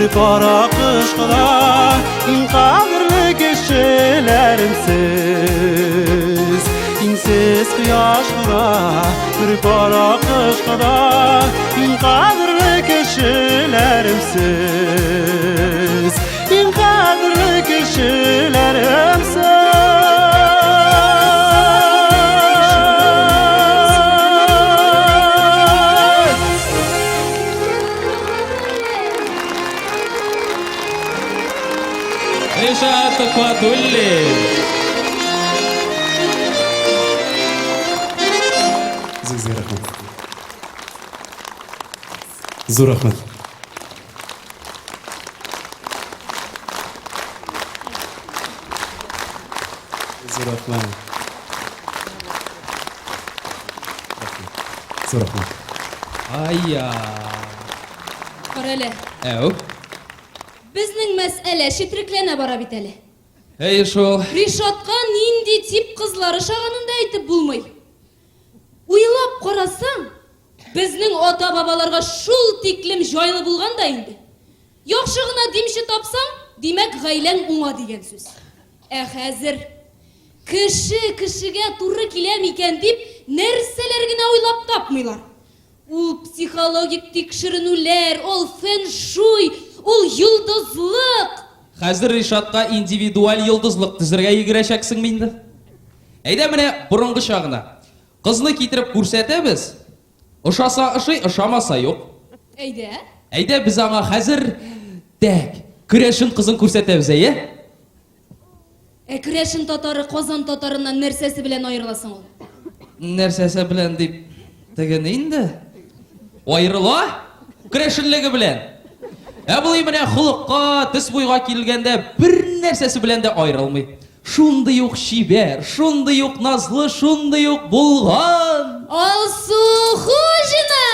bir para kışkıda kadırlı kişilerimsiz İnsiz kıyaşkıda bir para kışkıda kadırlı kişilerimsiz kadırlı kişilerimsiz Ришат Квадулли. Sizге рахмат. Зор рахмат. Зор рахмат. Зор рахмат. Айя. Qarale, Әу. bizning masala şitiriklene bara biteli. Ey şu. Rişatqa nindi tip kızları şağanında aytıp bulmay. Uylap qarasam, bizning ota babalarga şul tiklim joylı bulgan da indi. Yoqşığına dimşi tapsam, demek gaylen uğa degen söz. Hazır, kişiге turri kilem iken deyip, nerselergine uylap tapmıylar. Ул психологик тикшеренүләр, ул фэн-шуй, ул йылдызлык. Хәзер Ришатка индивидуаль йылдызлык тизергә йөгерәчәксең инде. Әйдә менә борынгы чагына. Кызны китереп күрсәтәбез. Ошаса ошый, ошамаса юк. Әйдә. Әйдә без аңа хәзер тәк күрәшен кызын күрсәтәбез, әйе? Күрәшен татары Казан татарыннан нәрсәсе белән аерыласың ул? Нәрсәсе белән дип дигән инде. Айрыла күрәшенлеге белән. Бу менә хулыкка, тис буйга килгәндә бер нәрсәсе белән дә айрылмый. Шундый ук шибәр, шундый ук назлы, шундый ук булган. Алсу Хужина!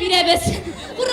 бирәбез.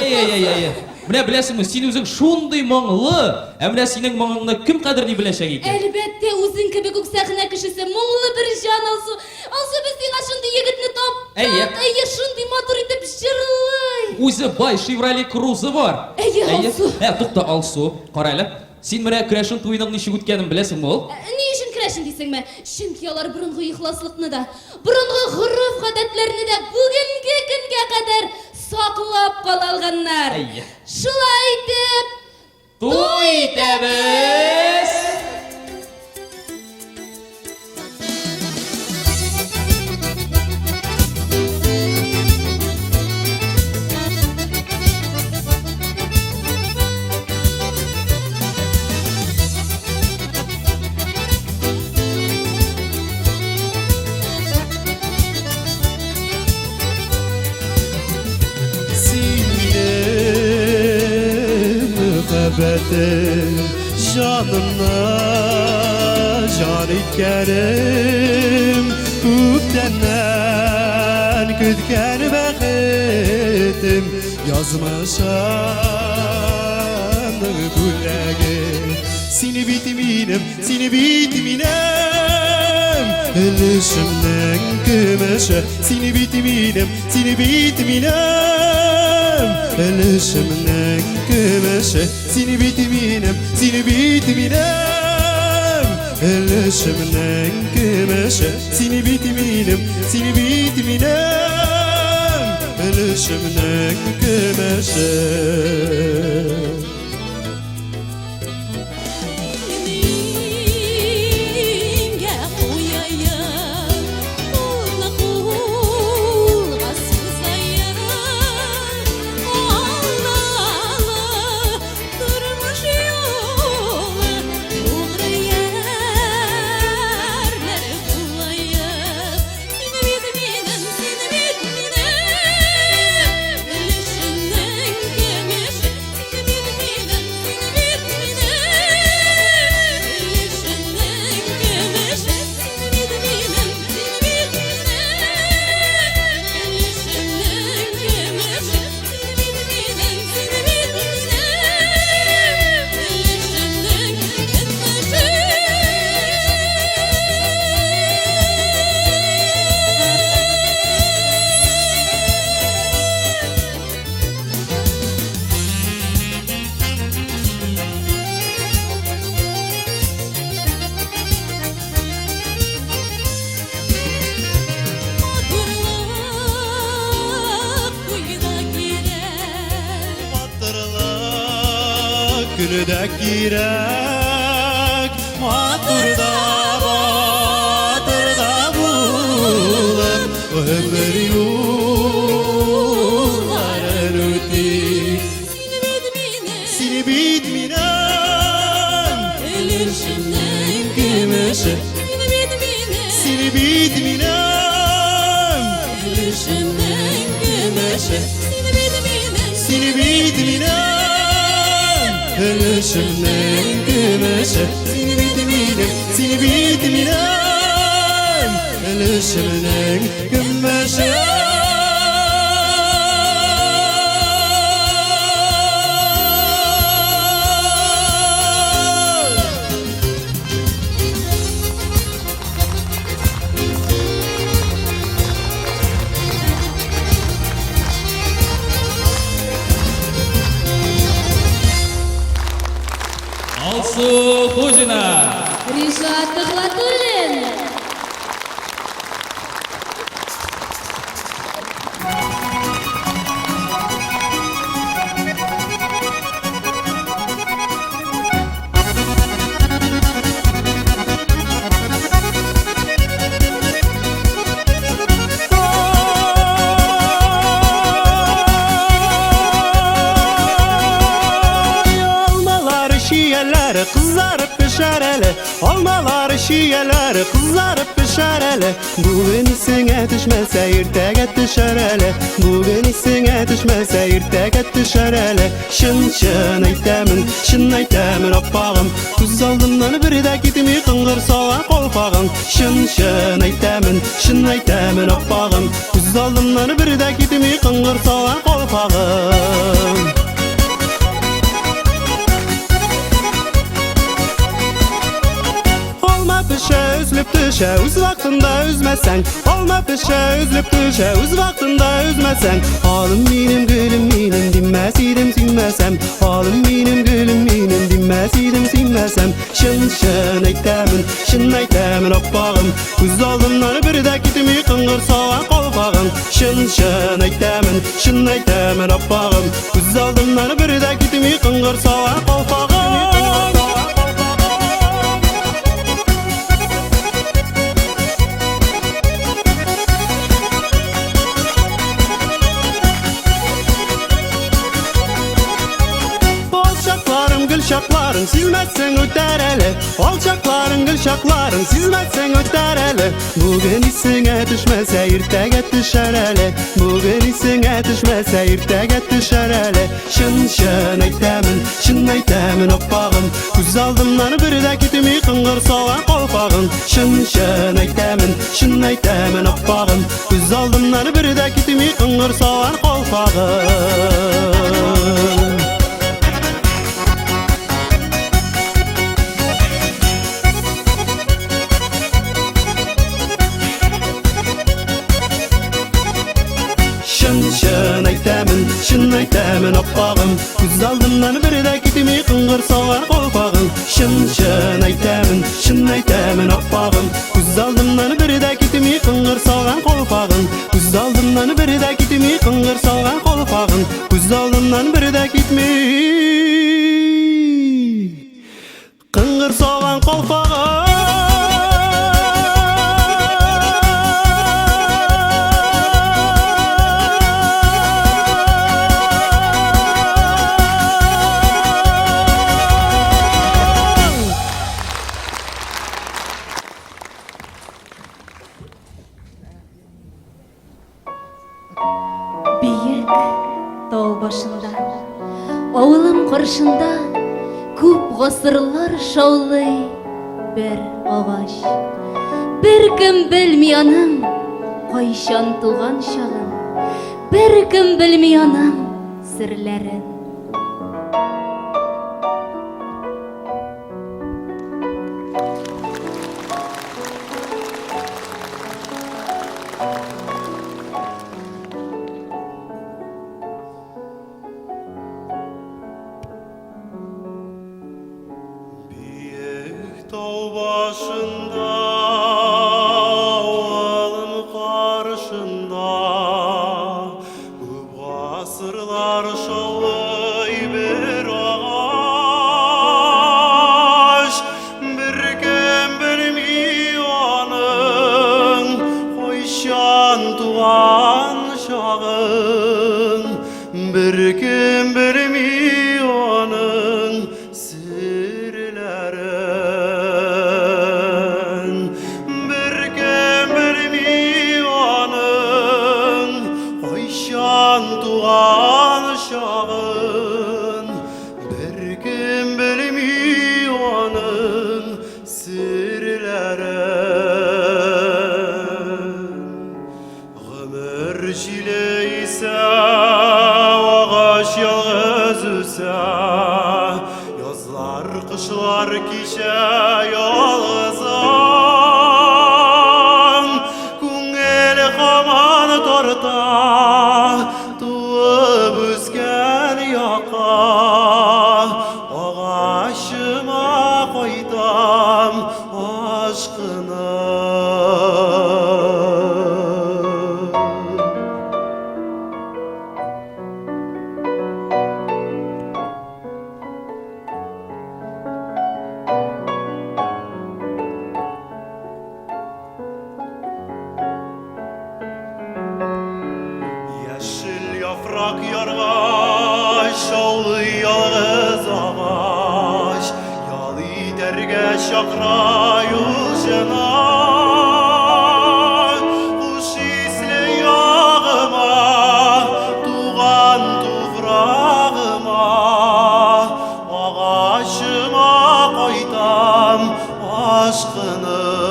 Ey. Менә беләсеңме, син үзең шундый моңлы, ә менә синең моңыңны кем кадерли беләчәк икән? Әлбәттә, үзең кебек үк сәхнә кешесе моңлы бер җан алсу. Алсу без сиңа шундый егетне тап. Әйе, шундый матур итеп җырлый. Үзе бай Chevrolet Cruze бар. Әйе, Алсу. Тукта, Алсу, карайлы. Син менә Крәшен туйның ничек үткәнен беләсеңме ул? Ни өчен керәшен дисеңме? Чөнки алар борынгы ихласлыкны да, борынгы горыф-гадәтләрне дә бүгенге көнгә кадәр саклап кала алганнар. Әйе. Шулай итеп, Туй итәбез! Muhabbetim canımla can ikerim Üktenden kütken bekitim yazmışan güllegi Seni bitminem Elişimden kümeşe Seni bitminem Elişimden kümeşe Seni bitminem Elişimden kümeşe Seni bitminem Elişimden kümeşe Günüde girek Maturda bulun Ömür yolların ötü Seni bitminem Elişimden kümeşe Seni bitminem Elişimden kümeşe Seni bitminem Elişimden kümeşe Seni bitminem Elişimden kümeşe Алсу Хужина. Ришат Тыхлатуллин. Kızarıp pişer hele Almalar şiyeler kızarıp pişer hele Bugün isine düşmese ertege düşer hele Bugün isine düşmese ertege düşer hele Şın aytemin appağım Kuz aldımdan bir de gitmi kıngır soğan kolpağım Şın aytemin appağım Kuz aldımdan bir de gitmi kıngır soğan kolpağım колпагым. Olma pişe üzülüp düşe üz vaktında üzmesen. Olma pişe üzülüp düşe üz vaktında üzmesen. Halım benim gülüm benim dinmez idim sinmesem. Halım benim gülüm benim dinmez idim sinmesem. Şın aytamin oppağım. Göz aldımdan birde gitimi kıngır soğan kolpağım. Şın aytamin oppağım. Göz aldımdan birde gitimi kıngır soğan kolpağım. Gülşakların silmezsen öter ele. Alçakların gülşakların silmezsen öter ele. Bugün isine düşmese ertege düşer ele. Bugün isine düşmese ertege düşer ele. Şın aytamin oppağım. Göz aldımdan birde gitimi kıngır soğan kolpağım. Şın aytamin oppağım. Göz aldımdan birde gitimi kıngır soğan kolpağım. Şın aytamin oppağım. Göz aldımdan birde gitimi kıngır soğan kolpağım. Şın aytamin oppağım. Göz aldımdan birde gitimi kıngır soğan kolpağım. Göz aldımdan birde gitimi kıngır soğan kolpağım. Göz aldımdan birde gitimi kıngır soğan kolpağım. Büyük dağ başında, avılım karşında köp gasırlar şaulay bir ağaç. Bir kim bilmeyanım kayşan tuğan şağın. Bir kim bilmeyanım sırların. Dağ başında, ovalım karşında, köp gasırlar şaulay bir ağaç. Bir kim bilmeyanın koyşan tuğan şağın. Bir kim bilmeyanın sırların. Bir kim bilmeyanın koyşan tuğan şağın. Bir kim bilmeyanın sırların. Gımır çileyse ağaç yalğız üse. Yazlar kışlar kişe yalğızan. Күңел каман тарта туып өскән яка. Агачыма кайтам ашкыны. Yeşil yaprak yargaç, şaulay yalğız ağaç. Yalı derge şakra yolcana. Kuş isli yağıma, tuğan tuvrağıma. Ağaçıma kaytam aşkınıp.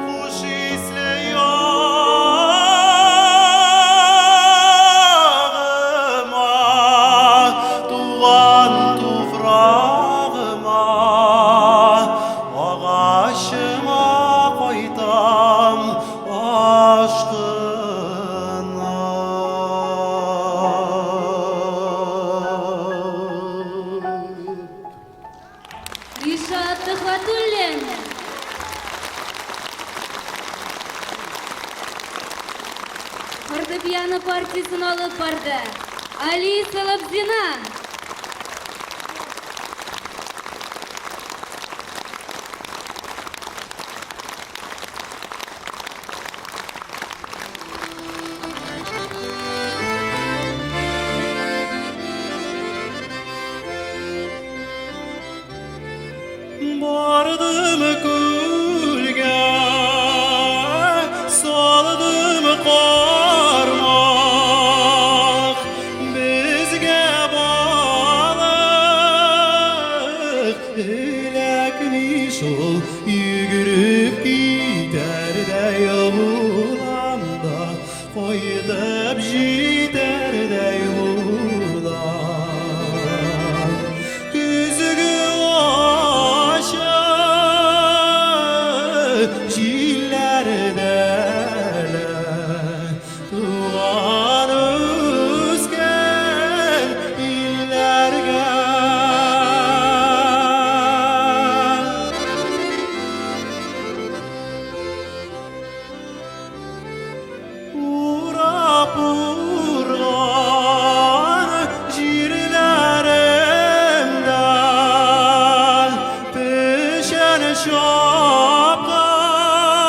Kuş isli yağıma, партиясын алып барды. Али Салабзина. Bardım gülge, saldım qarmaq, bizge balık, eləkmiş ol, yügürüp gider de yolanda, koydub jider de yolan. Güzgü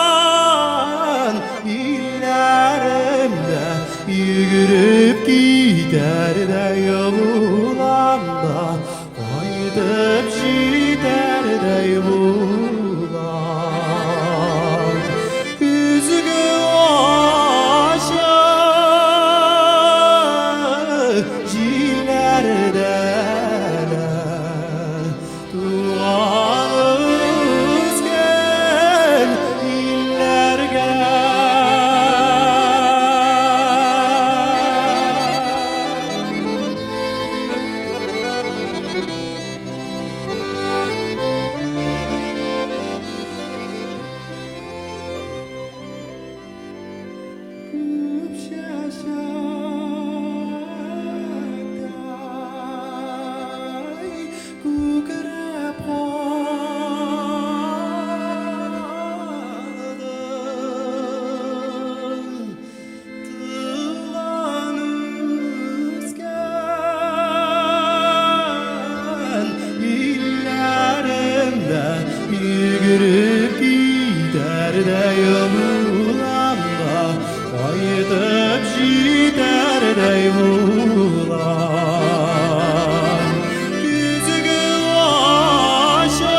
şapkan illerimde yürüp gider de yolanda koydub gider de yolan üzgü aşık jilerde yürüp gider de yolanda koydub gider de yolan güzgü aşık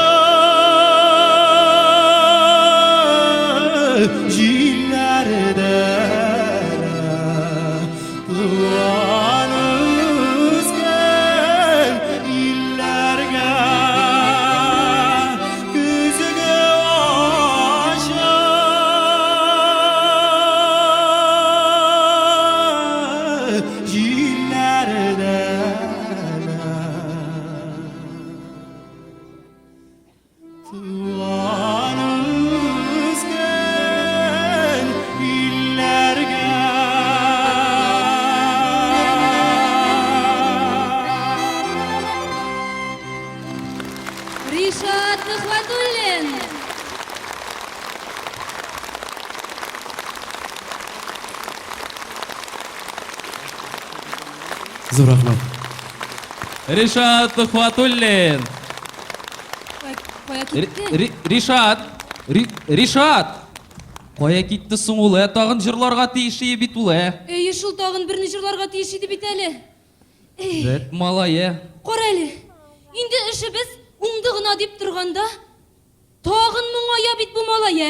jillerde duan üzgen illerge Ришат Нахватуллин. Зор рахмат. Ришат Тухватуллин. Қоя кетті. Ришат. Қоя кеттісің ул, тағын жырларға тиіші бит ул, Ешіл тағын бірні жырларға тиешеді бит әлі. Бәт малай, Қор әлі. Инді іші біз ұңдығына деп тұрғанда, тағын мұңая бит бұл малай,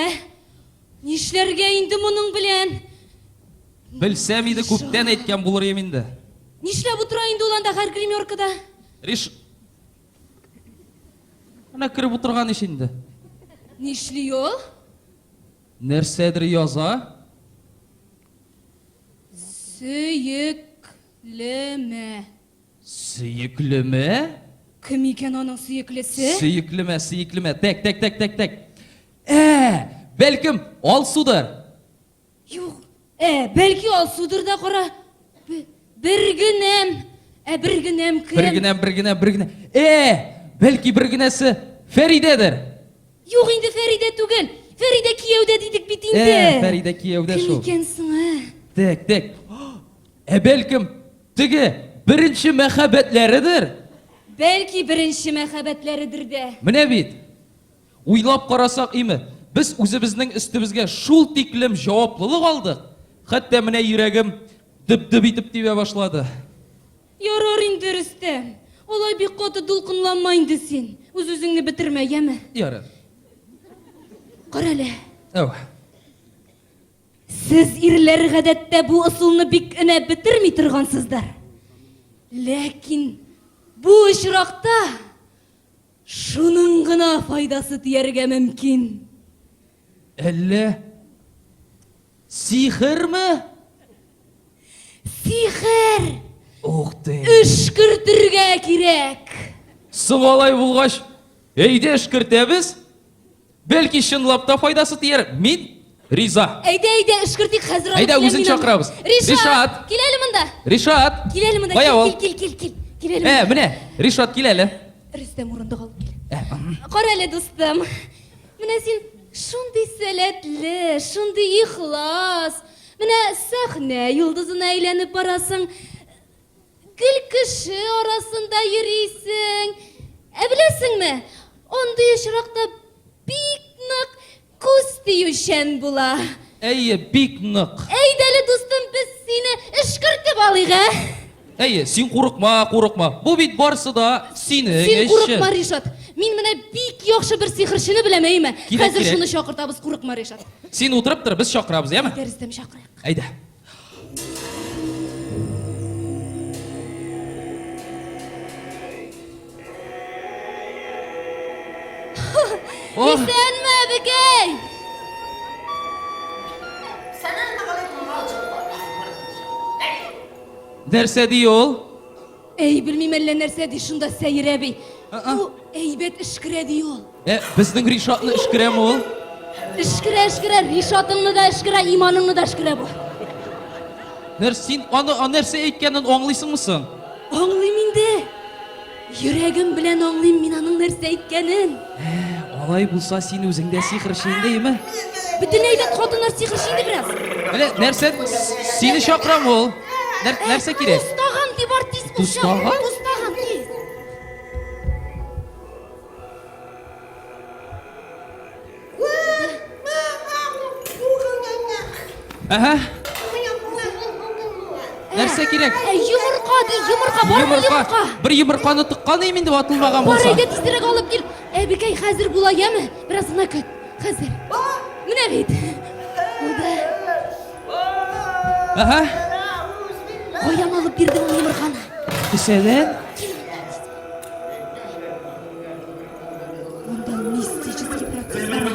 Нешлерге инді мұның білен? Білсәм еді көптен әйткен бұлыр емінді. Нешлеп ұтыра инді оланда ғар гримеркада? Ана кіріп отырған ішінде. Нешли ол? Нәрседір яза? Сүйікліме. Сүйікліме? Кім екен оның сүйіклісі? Сүйікліме. Тек. Бәлкім, ал судыр. Юқ, бәлки ал судыр да қора. Біргінем кім? Біргінем. Бәлки біргінесі Феридедір. Юқ, енді Фериде түгіл. Фериде киеуде дейдік бит инде. Фериде киеуде Кім шо. екенсің, Тек. Бәлкім, тіге бірінші мәхәббәтләрідір. Бәлки бірінші мәхәббәтләрідір де. Менә бит. Уйлап қарасақ име, біз өзіміздің үстімізге шул тиклем жауаплылық алдық. Хәтта менә йөрәгем дип-дип итеп тибә башлады. Ярар инде Рөстәм. Олай бик каты дулкынланма инде син. Үз-үзеңне бетермә, яме. Ярар. Кара әле. Әу. Сез ирләр гадәттә бу ысулны бик энә бетерми торгансыздар. Ләкин бу очракта шуның гына файдасы тияргә мөмкин. Әллә сихерме? Сихер! Ух ты. Өшкертергә кирәк. Сығалай булгач, әйдә эшкертәбез. Бәлки чынлап та файдасы тияр. Мин риза. Әйдә, эшкертик хәзер. Әйдә, үзен чакырабыз. Ришат, кил әле монда. Ришат. Кил әле монда. Кая ул? Кил. Кил әле. Менә, Ришат кил әле. Рөстәм урындык алып кил. Кара әле, дустым. Менә син шундый сәләтле, шундый ихлас. Менә сәхнә йолдызына әйләнеп барасың. Гел кеше арасында йөрисең. Беләсеңме? Андый очракта бик нык күз тиючән була. Әйе, бик нык. Әйдә әле, дустым, без сине эшкертеп алыйк, Әйе, син курыкма. Бу бит барсы да синең Син эшең. курыкма, Ришат. Мин менә бик яхшы бер сихерчене беләм, әйме? Кирәк, Хәзер кирәк. шуны чакыртабыз, курыкма, Ришат. Син утырып тор, без чакырабыз, яме? Дәрестәм чакырыйк. Әйдә. Исәнме, бекәй? Нәрсә ди ул? Әй, белмим әллә нәрсә ди шунда Сәйер әби. А-а. Бу әйбәт эшкерә ди ул. Безнең Ришатны эшкерәме ул? Эшкерә, Ришатыңны да эшкерә, иманыңны да эшкерә бу. Син аны нәрсә әйткәнен аңлыйсыңмы соң? Аңлыйм инде. Йөрәгем белән аңлыйм мин аның нәрсә әйткәнен. Алай булса син үзең дә сихерче инде, яме? Бөтен әйбәт хатыннар сихерче инде бераз. Менә нәрсә сине чакырамы ул? Нәрсә кирәк? Тустаган дип артист бу. Тустаган? Тустаган тиз. Аһа. Нәрсә кирәк? Йомырка ди, йомырка бармы йомырка? Бір йомырканы тыккан имен дип атылмаган Бар булса. әйдә тизрәк алып кил. Бикәй хәзер була, яме? Бераз гына көт. Хәзер. Менә бит. Булды. Аһа. Каян алып бирдең ул йомырканы? Кисәдән? Монда мистический процесс бара.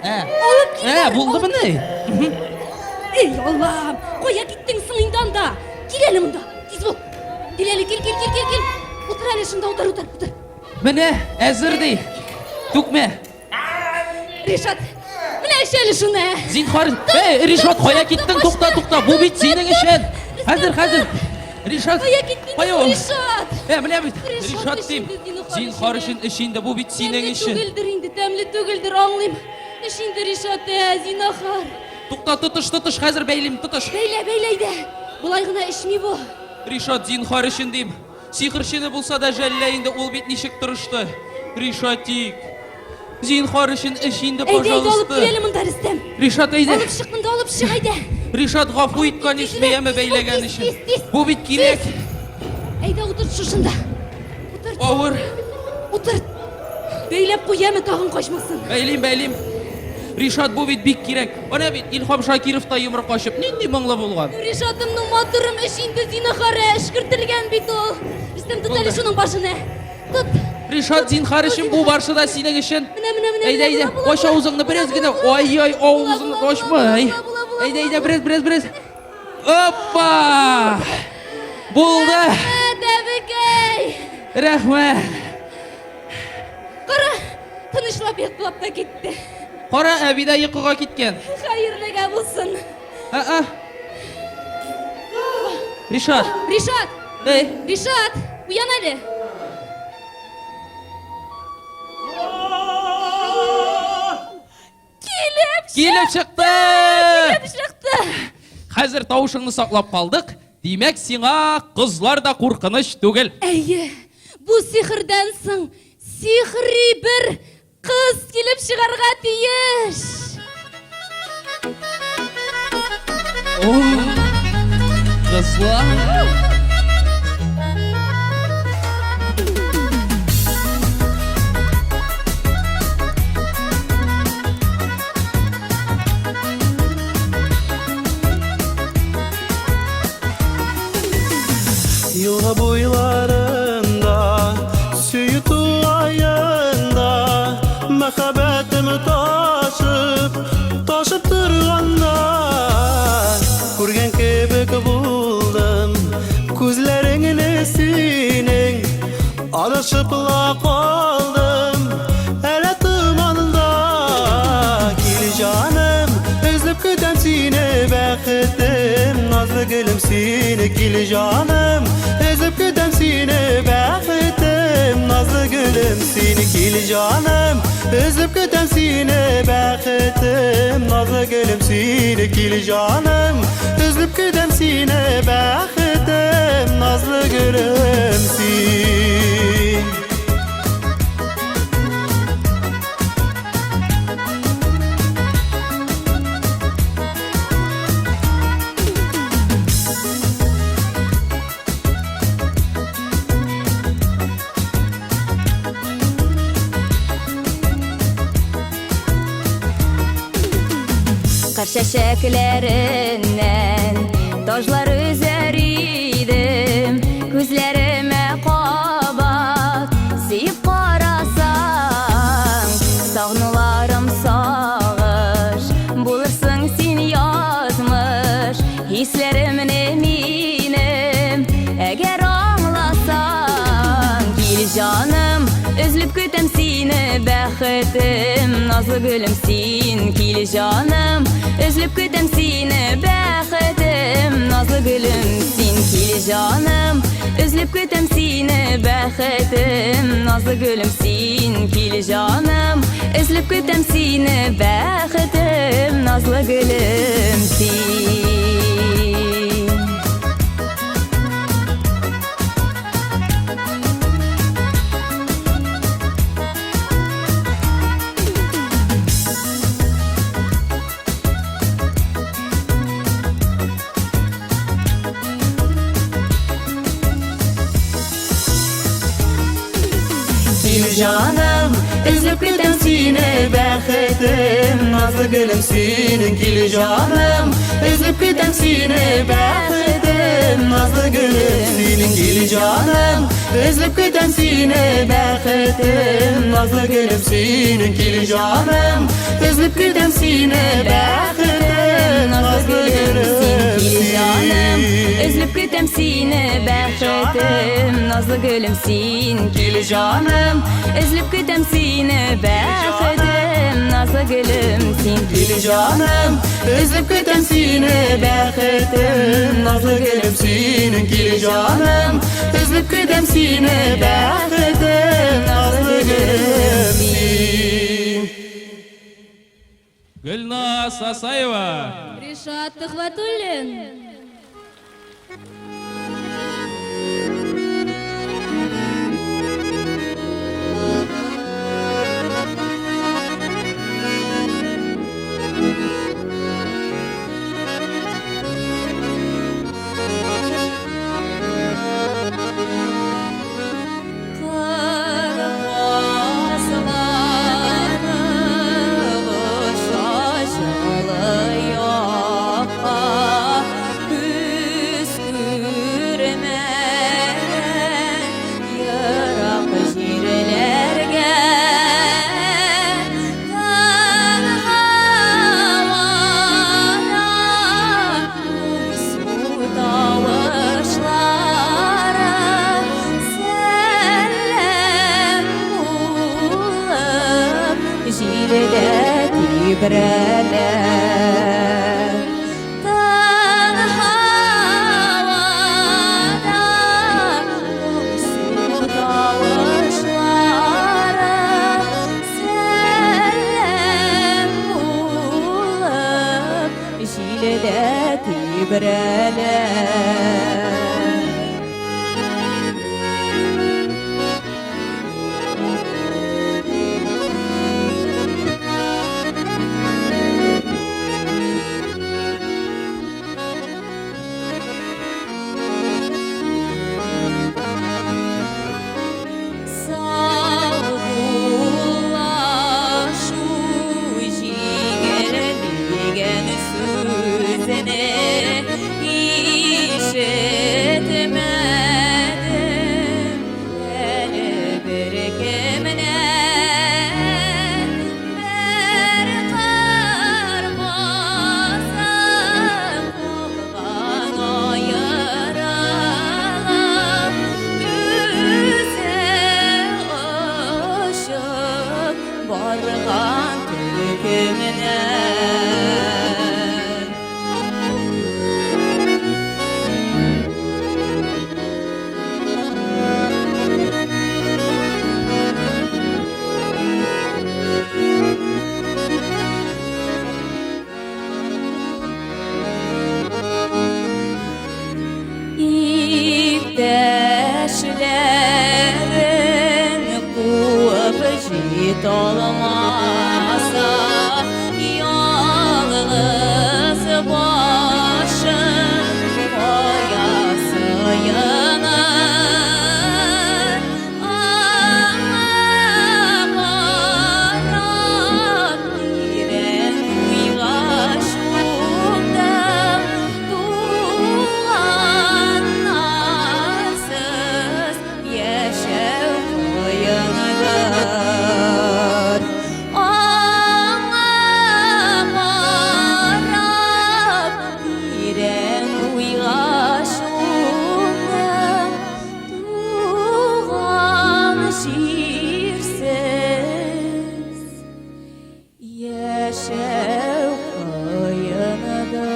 Алып кил. Булдымы ни? Эй, Аллам! Кая киттең соң инде анда? Кил әле монда. Тиз бул. Кил әле, кил. Утыр әле шунда, утыр. Менә, әзер ди. Түкмә. Ришат, менә эш әле шуны. Зинһар. Ришат, кая киттең? Тукта. Бу бит синең эшең. Хәзер. Ришат. Кая киттең, Кая ул? Ришат? Менә бит. Ришат Ришат дим. эшендә Зинһар өчен эшендә бу бит синең эшең. Түгелдер инде, тәмле түгелдер, аңлыйм. Эш инде, Ришат, зинахар. Тукта, тотыш, хәзер бәйлим, тотыш. Бәйлә иде. Булай гына эшми бу. Ришат, зинһар өчен дим. Сихерчене булса да жәллә инде, ул бит ничек тырышты. Ришатик. Зинһар өчен эш инде, Әйдә, алып пожалуйста. кил әле монда, Рөстәм. Ришат, әйдә. Алып чык монда, алып чык, әйдә. Ришат, гафу ит, конечно, яме бәйләгән Тиз, өчен. тиз. Бу бит кирәк. Әйдә, утыр шушында. Утыр. Авыр. Утыр. Бәйләп куй, яме тагын качмасын. Бәйлим. Ришат, бу бит бик кирәк. Ана бит Илһам Шакиров та йомрак качып, нинди моңлы булган. Ришатымның матурым эш инде, зинахар, эшкертелгән бит ул. Рөстәм, тот әле шуның башына. Тот. Ришат, зинһар өчен бу барсы да синең өчен. Менә. Әйдә, аш авызыңны бераз генә. Ай, авызыңны ачмай. Әйдә, бераз. Оппа! Булды. Дәбекәй. Рәхмәт. Кара, тынычлап йоклап та китте. Кара, әби дә йокыга киткән. Хәерлегә булсын. Ришат. Ришат, уян әле. Келіп шықты! Келіп шықты! Қазір тауышыңны сақлап қалдық. Демек, сиңа қызлар да қорқыныш түгел. Әйе, бұл сихырдан соң сихри бір қыз келіп шығарға тиіш. Қызлар! Yılға boylarında, süyütü ayında, Мәхәббәтім taşıp тұрғанда, Көрген кебек болдым, көзлеріңін сенің, Адашыпла қалдым, әлі тұманында. Кел жаным, үзліп күтем сені, бәхетім, назлы гүлім сені. Кел жаным, үзліп күтем сені, бәхетім, назлы gülüm seni. Kil canım, özlep kütem seni, bəxetim, nazlı gülüm seni. Kil canım, özlep kütem seni, bəxetim, nazlı gülüm seni. Kar çiçeklerinden taşlar üzeriydim, gözlerime kabat siyip karasan, sağnularım sağır, bulursun sen yazmış, hislerimin eminim, eğer anlasan. Gel canım, özlüp kütem seni, bəxetim, nazlı gülüm sen. Kil canım, özlüp kütem seni, bəxetim, nazlı gülüm sen. Kil canım, özlüp kütem seni, bəxetim, nazlı gülüm sen. Kil canım, özlüp kütem seni, bəxetim, nazlı gülüm sen. Canım, özlep kütem seni, bəxetim, nazlı gülüm senin. Kil canım, özlep kütem seni, bəxetim, nazlı gülüm senin. Kil canım, özlep kütem seni, bəxetim, nazlı gülüm senin. Kil canım, özlep kütem seni, bəxetim, nazlı gülüm senin. Özlüp kütem seni, bəxetim, nazlı gülüm sen. Kil canım, özlüp kütem seni, bəxetim, nazlı gülüm sen. Kil canım, özlep kütem seni, bəxetim, nazlı gülüm senin. Kil canım, özlep kütem seni, bəxetim, nazlı gülüm senin. Gülnaz Асаева. Ришат Тыхватуллин. bir әлі. İpteşlerin kuup jit olmasa, yalnız başın oyası yanır. Ağlarap giren uygaşımda tuğanlarsız yaşav koyunudur. Ağlarap giren uygaşımda tuğan şiirsiz yaşav koyunudur.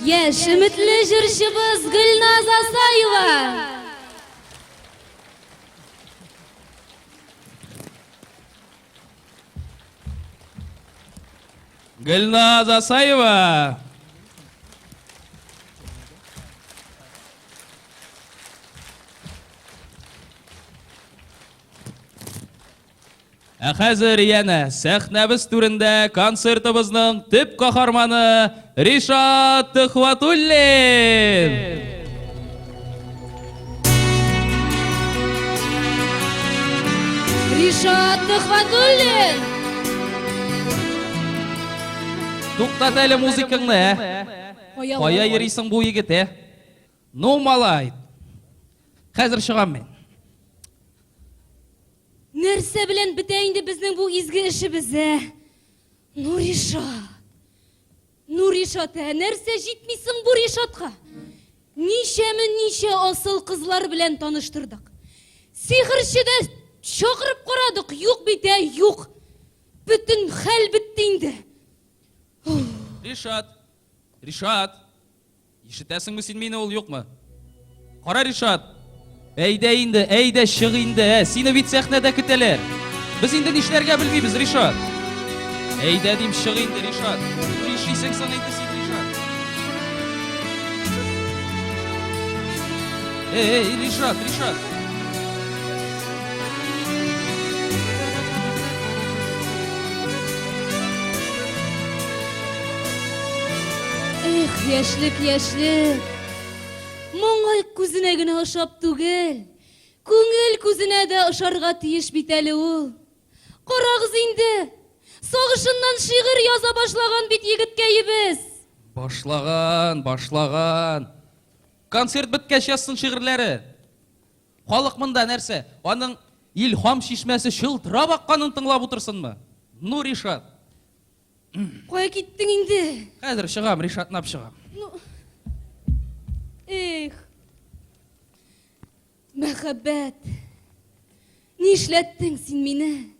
Яш үмітлі жүршіміз Гүлназ Асаева. Гүлназ Асаева. Хәзер яна сәхнәбез түрендә концертыбызның төп каһарманы Ришат Төхвәтуллин. Ришат Төхвәтуллин. Туктат әле музыкаңны, Кая йөрисең бу егет, Ну, малай. Хәзер чыгам мен. Нәрсә белән бетә инде безнең бу изге эшебез? Нуришат. Нуришат, нәрсә җитмисең бу Ришатка? Ничә асыл кызлар белән таныштырдык. Сихерчедә чакырып карадык, юк бит, юк. Бүтән хәл бетте инде. Ришат. Ишетәсеңме син мине, ул юкмы? Кара, Ришат. Әйдә инде, әйдә чыг инде. Сине бит сәхнәдә көтәләр. Без инде нишләргә белмибез, Ришат. Әйдә дим, чыг инде, Ришат. Нишлисең соң инде син, Ришат? Эй, Ришат. Эх, яшьлек. Моңай күзенә генә ошап түгел. Күңел күзенә дә ошарга тиеш бит әле ул. Карагыз инде. Сагышыннан шигырь яза башлаган бит егеткәебез. Башлаган. Концерт биткәч язсын шигырьләре. Халык монда нәрсә? Аның илһам шишмәсе шылтырап акканын тыңлап утырсынмы? Ну, Ришат. Кая киттең инде? Хәзер чыгам, Ришатнап чыгам. Эх. Мәхәббәт. Нишләттең син мине?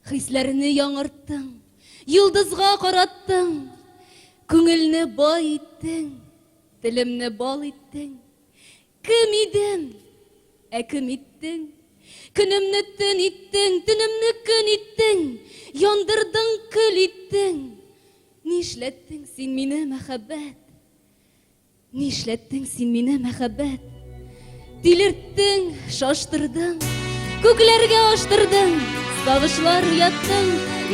Хисләрне яңырттың, йылдызга караттың, күңелне бай иттең, телемне бал иттең. Кем идем? Кем иттең? Күнімні түн иттің, түнімні күн иттің, яндырдың күл иттің. Нишлеттің сен мені мәхәббәт? Нишлеттің сен мені мәхәббәт? Дилерттің, шаштырдың, күкләргә аштырдың, сагышлар уяттың,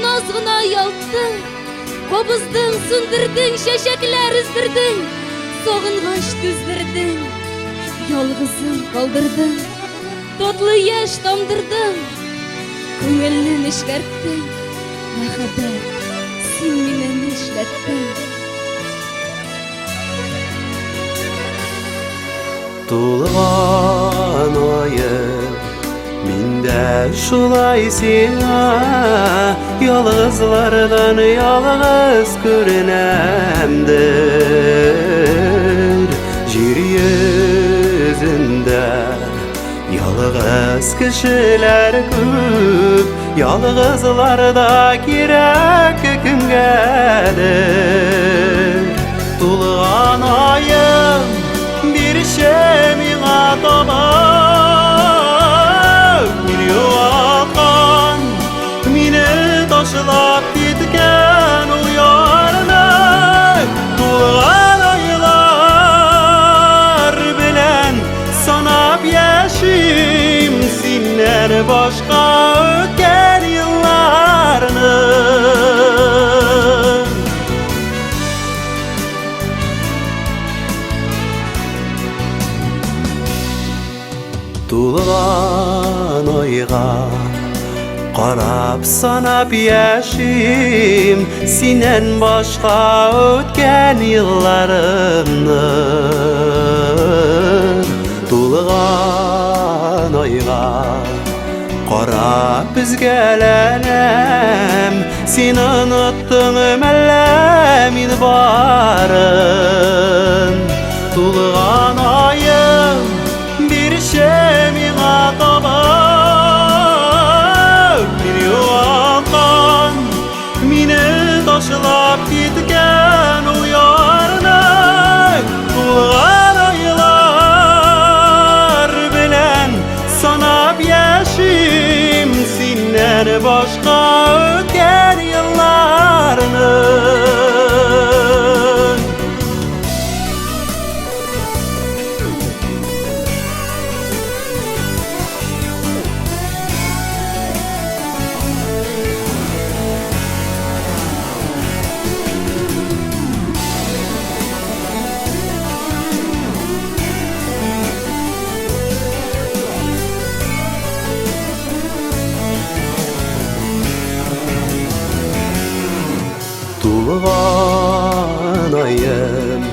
назгына ялттың, кобыздың, сүндірдің, шәшәкләр үздірдің, сағынғаш түздірдің, ялгызың калдырдың, татлы яш тамдырдың, күңелне нишкәрттең, мәхәббәт, син мине нишләттең? Тулган айым, миндә шулай сиңа, ялгызлардан ялгыз күренәмдер. Җир йөзендә ялгыз кешеләр күп, ялгызларда кирәк кемгәдер. Тулган айым, бирче миңа таба, мин югалткан, мине ташлап киткән ул ярны. Тулган айлар белән санап яшим, синнән башка үткән елларны. Тулган айга карап санап яшим, синнән башка үткән елларымны. Тулган айга карап өзгәләнәм, син оныттың мәллә мин барын. Тулган айым, бирче миңа таба, мин югалткан, мине ташлап киткән ул ярны. Тулган айлар белән санап яшим, синнән башка үткән елларны. Тулган айым,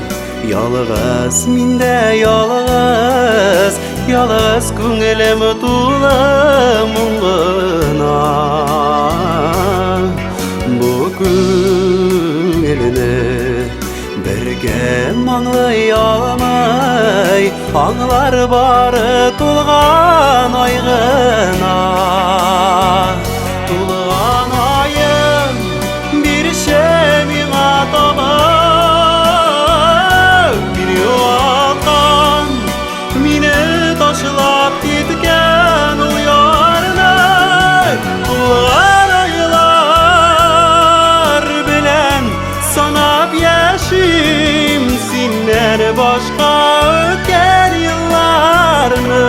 ялгыз миндә ялгыз, ялгыз күңелем тулы моңгына. Бу күңелне бергә маңлый алмый, аңлар бары тулган ай гына. Тулган айым, бирче миңа таба, мин югалткан, мине ташлап киткән ул ярны. Тулган айлар белән санап яшим, синнән башка үткән елларны.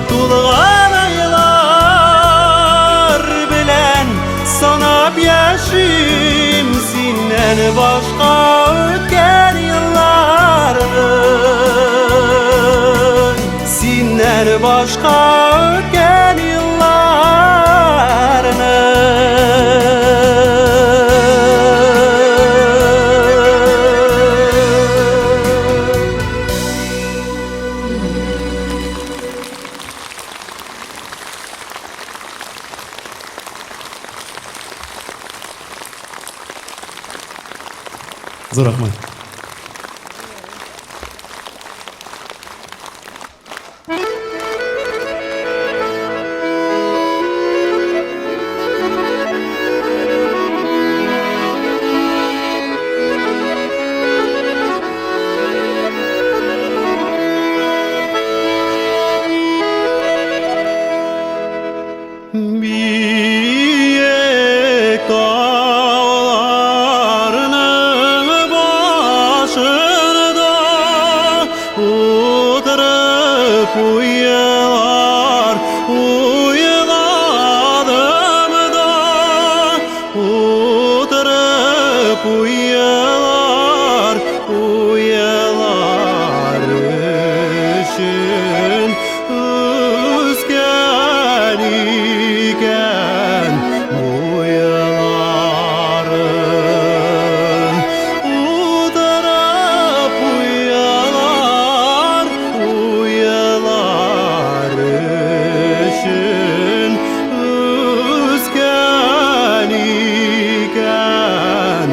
Тулган айлар белән санап яшим, синнән башка үткән елларны. Синнән башка үткән елларны. Зур рахмат. uyular, uyuladım da oturup uyular, uyular için üzgen iken uyularım oturup uyular, uyular için üzgen iken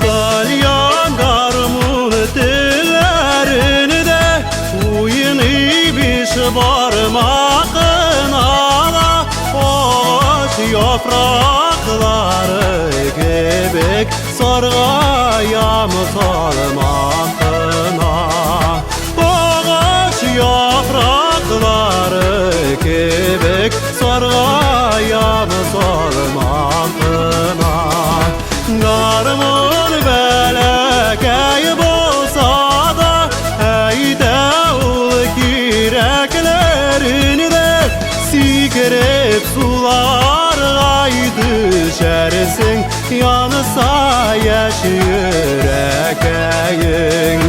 Dalyan garmun tellerini de uyunu biş barmakın ala ağaç yaprakları gebek sargaya mı salmakına ağaç yaprakları gebek sargaya mı salmakına Garmun belekey bolsa da eyde ul kireklerini de sikerep sularga düşersin yansa yaş yürekeyin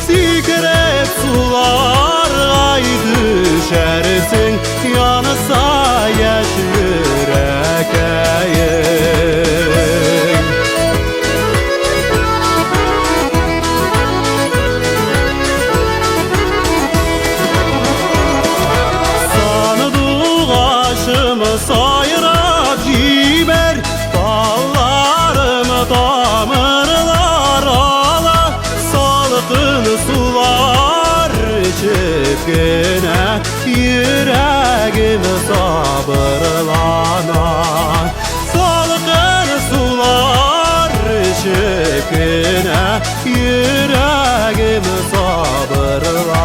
sikerep sularga düşersin yansa yaş yürekeyin Sayrap jiber dallarım damarlar ala salkın sular içip gene yüreğim sabırlana salkın sular içip gene yüreğim sabırlana